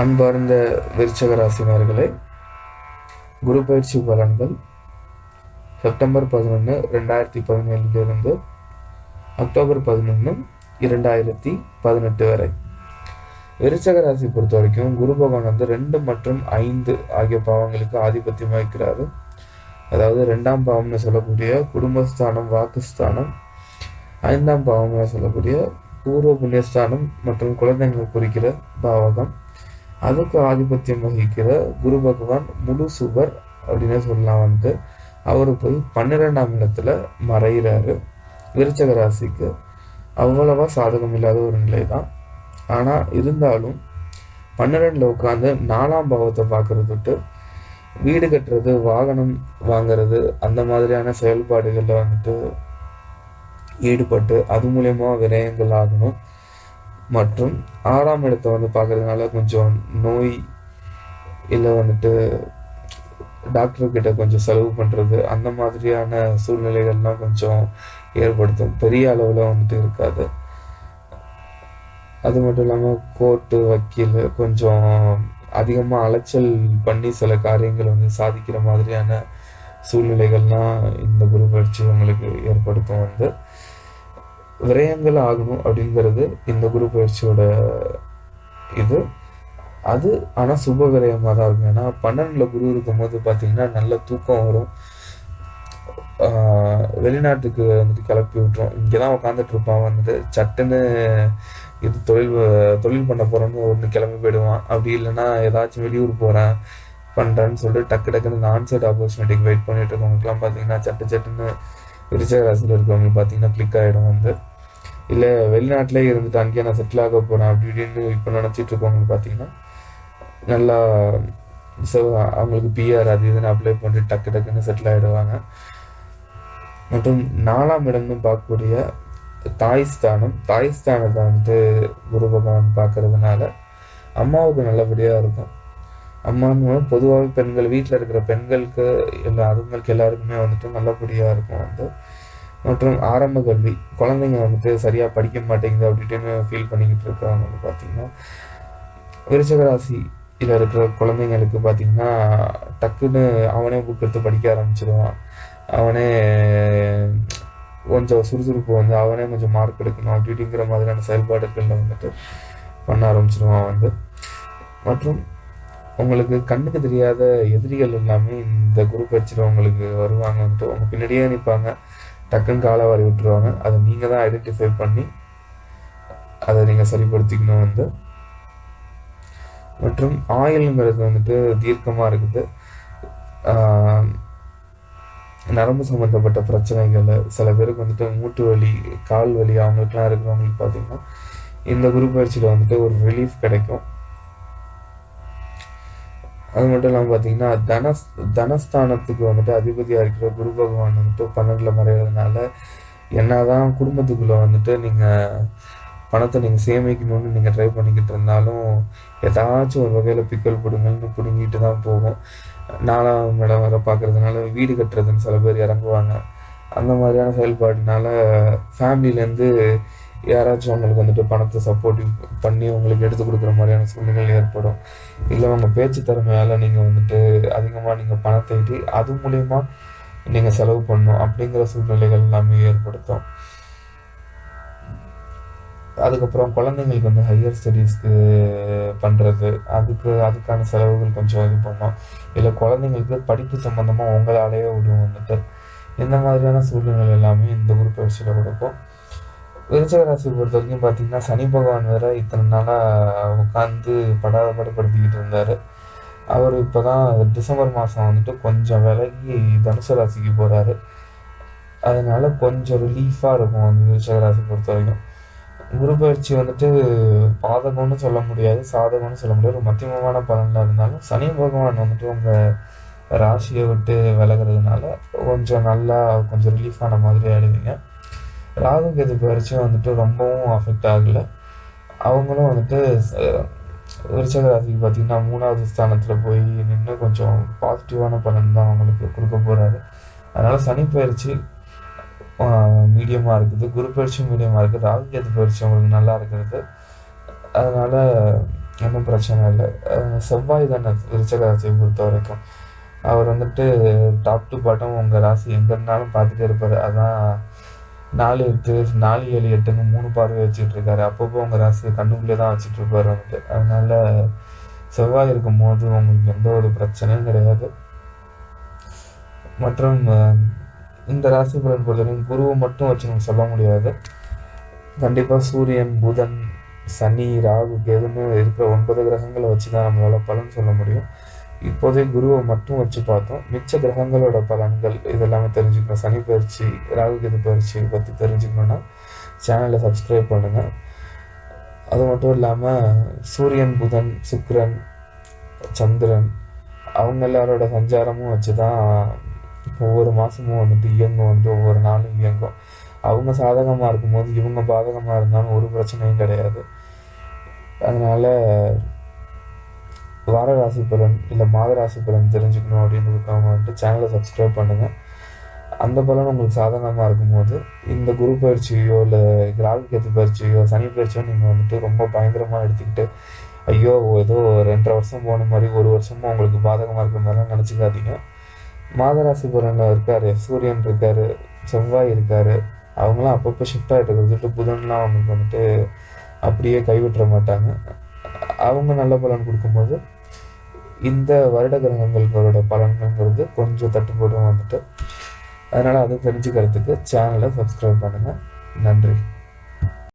அன்பார்ந்த விருச்சக ராசினியர்களே, குரு பயிற்சி பலன்கள் செப்டம்பர் 11, 2017 அக்டோபர் 11, 2018 வரை. விருச்சக ராசி பொறுத்த வரைக்கும் குரு பகவான் 2 மற்றும் 5 ஆகிய பாவங்களுக்கு ஆதிபத்தியம் வகிக்கிறாரு. அதாவது 2ஆம் பாவம்னு சொல்லக்கூடிய குடும்பஸ்தானம், வாக்குஸ்தானம், 5ஆம் பாவம்னு சொல்லக்கூடிய பூர்வ புண்ணியஸ்தானம் மற்றும் குழந்தைகள் குறிக்கிற பாவகம். அதுக்கு ஆதிபத்தியம் வகிக்கிற குரு பகவான் முழு சுபர் அப்படின்னு சொல்லலாம். அவரு போய் 12ஆம் இடத்துல மறைகிறாரு. விருச்சக ராசிக்கு அவ்வளவா சாதகம் இல்லாத ஒரு நிலை தான். ஆனா இருந்தாலும் 12ல உட்காந்து 4ஆம் பாவத்தை பார்க்கறது விட்டு வீடு கட்டுறது, வாகனம் வாங்கிறது, அந்த மாதிரியான செயல்பாடுகள்ல ஈடுபட்டு அது மூலயமா விரயங்கள் ஆகணும். மற்றும் 6ஆம் இடத்தை பார்க்கறதுனால கொஞ்சம் நோய் இல்லை டாக்டர்கிட்ட கொஞ்சம் செலவு பண்ணுறது, அந்த மாதிரியான சூழ்நிலைகள்லாம் கொஞ்சம் ஏற்படுத்தும். பெரிய அளவில் இருக்காது. அது மட்டும் இல்லாமல் கோர்ட்டு, வக்கீல் கொஞ்சம் அதிகமாக அலைச்சல் பண்ணி சில காரியங்கள் சாதிக்கிற மாதிரியான சூழ்நிலைகள்லாம் இந்த குரு பயிற்சி உங்களுக்கு ஏற்படுத்தும். விரயங்கள் ஆகணும் அப்படிங்கிறது இந்த குரு பயிற்சியோட இது. அது ஆனால் சுப விரயமாக தான் இருக்கும். ஏன்னா 12ல குரு இருக்கும் போது பார்த்தீங்கன்னா நல்ல தூக்கம் வரும். வெளிநாட்டுக்கு கிளப்பி விட்டுரும். இங்கே தான் உட்காந்துட்டு இருப்பான். சட்டுன்னு இது தொழில் பண்ண போகிறோன்னு ஒன்று கிளம்பி போயிடுவான். அப்படி இல்லைன்னா ஏதாச்சும் வெளியூர் போகிறேன் பண்ணுறேன்னு சொல்லிட்டு டக்குன்னு இந்த ஆன்சைட் ஆப்பர்ச்சுனிட்டிக்கு வெயிட் பண்ணிட்டு இருக்கவங்களுக்குலாம் பார்த்தீங்கன்னா சட்டுன்னு விருச்சக ராசியில் இருக்கிறவங்களுக்கு பார்த்தீங்கன்னா கிளிக் ஆகிடும். இல்லை வெளிநாட்டிலே இருந்துட்டு அங்கேயே நான் செட்டில் ஆக போகிறேன் அப்படி இப்படின்னு இப்போ நினச்சிட்டு இருக்கவங்களுக்கு பார்த்தீங்கன்னா நல்லா அவங்களுக்கு பிஆர் அது இதுன்னு அப்ளை பண்ணிட்டு டக்குன்னு செட்டில் ஆகிடுவாங்க. மற்றும் 4ஆம் இடம்னு பார்க்கக்கூடிய தாய்ஸ்தானத்தை குரு பகவான் பார்க்கறதுனால அம்மாவுக்கு நல்லபடியாக இருக்கும். அம்மான்னு பொதுவாகவே பெண்கள், வீட்டில் இருக்கிற பெண்களுக்கு அதுங்களுக்கு எல்லாருக்குமே நல்லபடியாக இருக்கும். மற்றும் ஆரம்ப கல்வி, குழந்தைங்க சரியாக படிக்க மாட்டேங்குது அப்படின்னு ஃபீல் பண்ணிக்கிட்டு இருக்கிறவங்க பார்த்தீங்கன்னா விருச்சக ராசியில் இருக்கிற குழந்தைங்களுக்கு பார்த்தீங்கன்னா டக்குன்னு அவனே புக் எடுத்து படிக்க ஆரம்பிச்சிடுவான். அவனே கொஞ்சம் சுறுசுறுப்பு அவனே கொஞ்சம் மார்க் எடுக்கணும் அப்படிங்கிற மாதிரியான செயல்பாடுகளில் பண்ண ஆரம்பிச்சிடுவான். மற்றும் உங்களுக்கு கண்ணுக்கு தெரியாத எதிரிகள் எல்லாமே இந்த குரு பயிற்சியில் உங்களுக்கு வருவாங்க. உங்க பின்னாடியே நிற்பாங்க. டக்குன்னு காலை வாரி விட்டுருவாங்க. அதை நீங்கள் தான் ஐடென்டிஃபை பண்ணி அதை நீங்கள் சரிப்படுத்திக்கணும். மற்றும் ஆயுள்ங்கிறது தீர்க்கமாக இருக்குது. நரம்பு சம்மந்தப்பட்ட பிரச்சனைகள், சில பேருக்கு மூட்டு வலி, கால் வலி, அவங்களுக்குலாம் இருக்கிறவங்களுக்கு பார்த்தீங்கன்னா இந்த குரு பயிற்சியில் ஒரு ரிலீஃப் கிடைக்கும். அது மட்டும் இல்லாமல் பார்த்தீங்கன்னா தனஸ்தானத்துக்கு அதிபதியாக இருக்கிற குரு பகவான் 12ல மறைகிறதுனால என்னதான் குடும்பத்துக்குள்ளே நீங்கள் பணத்தை நீங்கள் சேமிக்கணும்னு நீங்கள் ட்ரை பண்ணிக்கிட்டு இருந்தாலும் ஏதாச்சும் ஒரு வகையில் பிக்கல் பிடுங்கள்னு பிடுங்கிட்டு தான் போகும். 4ஆம் இடம் வர பார்க்கறதுனால வீடு கட்டுறதுன்னு சில பேர் இறங்குவாங்க. அந்த மாதிரியான செயல்பாடுனால ஃபேமிலியிலேருந்து யாராச்சும் அவங்களுக்கு பணத்தை சப்போர்ட்டிவ் பண்ணி உங்களுக்கு எடுத்து கொடுக்குற மாதிரியான சூழ்நிலை ஏற்படும். இல்லை உங்கள் பேச்சு திறமையால் நீங்கள் அதிகமாக நீங்கள் பணத்தை ஈட்டி அது மூலயமா நீங்கள் செலவு பண்ணணும் அப்படிங்கிற சூழ்நிலைகள் எல்லாமே ஏற்படுத்தும். அதுக்கப்புறம் குழந்தைங்களுக்கு ஹையர் ஸ்டடீஸ்க்கு பண்ணுறது, அதுக்கான செலவுகள் கொஞ்சம் இது பண்ணோம். இல்லை குழந்தைங்களுக்கு படிப்பு சம்மந்தமாக உங்களாலேயே விடும். இந்த மாதிரியான சூழ்நிலை எல்லாமே இந்த குரு பயிற்சியில் கொடுக்கும். விருச்சக ராசி பொறுத்த வரைக்கும் பார்த்தீங்கன்னா சனி பகவான் வேற இத்தனை நாளாக உட்காந்து படாதபடுத்திக்கிட்டு இருந்தார். அவர் இப்போ தான் டிசம்பர் மாதம் கொஞ்சம் விலகி தனுசு ராசிக்கு போகிறாரு. அதனால கொஞ்சம் ரிலீஃபாக இருக்கும் விருச்சக ராசி பொறுத்த வரைக்கும். குரு பயிற்சி பாதகம்னு சொல்ல முடியாது, சாதகம்னு சொல்ல முடியாது, ஒரு மத்தியமமான பலனில் இருந்தாலும் சனி பகவான் உங்கள் ராசியை விட்டு விலகிறதுனால கொஞ்சம் நல்லா கொஞ்சம் ரிலீஃபான மாதிரி ஆயிடுவீங்க. ராகு கேது பயிற்சியும் ரொம்பவும் அஃபெக்ட் ஆகலை. அவங்களும் விருச்சக ராசிக்கு பார்த்தீங்கன்னா 3வது ஸ்தானத்தில் போய் நின்று கொஞ்சம் பாசிட்டிவான பலன் தான் அவங்களுக்கு கொடுக்க போகிறாரு. அதனால் சனி பயிற்சி மீடியமாக இருக்குது, குரு பயிற்சி மீடியமாக இருக்குது, ராகு கேது பயிற்சி உங்களுக்கு நல்லா இருக்கிறது. அதனால் ஒன்றும் பிரச்சனை இல்லை. செவ்வாய் தானே விருச்சக ராசியை பொறுத்த வரைக்கும். அவர் வந்துட்டு டாப் டு பாட்டம் உங்கள் ராசி எங்கே இருந்தாலும் பார்த்துட்டே இருப்பார். அதான் 4 8 4 7 8ன்னு 3 பார்வை வச்சுட்டு இருக்காரு. அப்பப்போ உங்கள் ராசியை கண்ணுக்குள்ளே தான் வச்சுட்டு இருப்பார் வந்துட்டு. அதனால செவ்வாய் இருக்கும்போது உங்களுக்கு எந்த ஒரு பிரச்சனையும் கிடையாது. மற்றும் இந்த ராசி பலன் பொறுத்தவரைக்கும் குருவை மட்டும் வச்சு நம்ம சொல்ல முடியாது. கண்டிப்பாக சூரியன், புதன், சனி, ராகு, கேதுன்னு இருக்கிற 9 கிரகங்களை வச்சு தான் நம்மளால் பலன் சொல்ல முடியும். இப்போதைக்கு குருவை மட்டும் வச்சு பார்த்தோம். மிச்ச கிரகங்களோட பலன்கள் இதெல்லாமே தெரிஞ்சுக்கணும். சனி பயிற்சி, ராகு கேது பயிற்சி பற்றி தெரிஞ்சுக்கணுன்னா சேனலை சப்ஸ்கிரைப் பண்ணுங்கள். அது மட்டும் இல்லாமல் சூரியன், புதன், சுக்கிரன், சந்திரன் அவங்க எல்லாரோட சஞ்சாரமும் வச்சு தான் ஒவ்வொரு மாதமும் வந்துட்டு இயங்கும், வந்துட்டு ஒவ்வொரு நாளும் இயங்கும். அவங்க சாதகமாக இருக்கும்போது இவங்க பாதகமாக இருந்தாலும் ஒரு பிரச்சனையும் கிடையாது. அதனால் வார ராசி பலன் இல்லை மாத ராசி பலன் தெரிஞ்சுக்கணும் அப்படின்னு இருக்கவங்க வந்துட்டு சேனலை சப்ஸ்கிரைப் பண்ணுங்கள். அந்த பலன் உங்களுக்கு சாதகமாக இருக்கும்போது இந்த குரு பயிற்சியோ இல்லை ராகு கேது பயிற்சியோ சனி பயிற்சியோ நீங்கள் வந்துட்டு ரொம்ப பயங்கரமாக எடுத்துக்கிட்டு ஐயோ ஏதோ 2.5 வருஷம் போன மாதிரி 1 வருஷமும் உங்களுக்கு பாதகமாக இருக்கிற மாதிரிலாம் நினச்சிக்காதீங்க. மாதராசி பலனில் இருக்கார், சூரியன் இருக்கார், செவ்வாய் இருக்கார். அவங்களாம் அப்பப்போ ஷிஃப்ட் ஆகிட்டு இருக்கிறது. புதன்லாம் அவங்களுக்கு வந்துட்டு அப்படியே கைவிட்டுற மாட்டாங்க. அவங்க நல்ல பலன் கொடுக்கும்போது இந்த வருட கிரகங்களோட பலன்கள்ங்கிறது கொஞ்சம் தட்டுப்பாடும் வந்துட்டு. அதனால் அதை தெரிஞ்சுக்கிறதுக்கு சேனலை சப்ஸ்கிரைப் பண்ணுங்கள். நன்றி.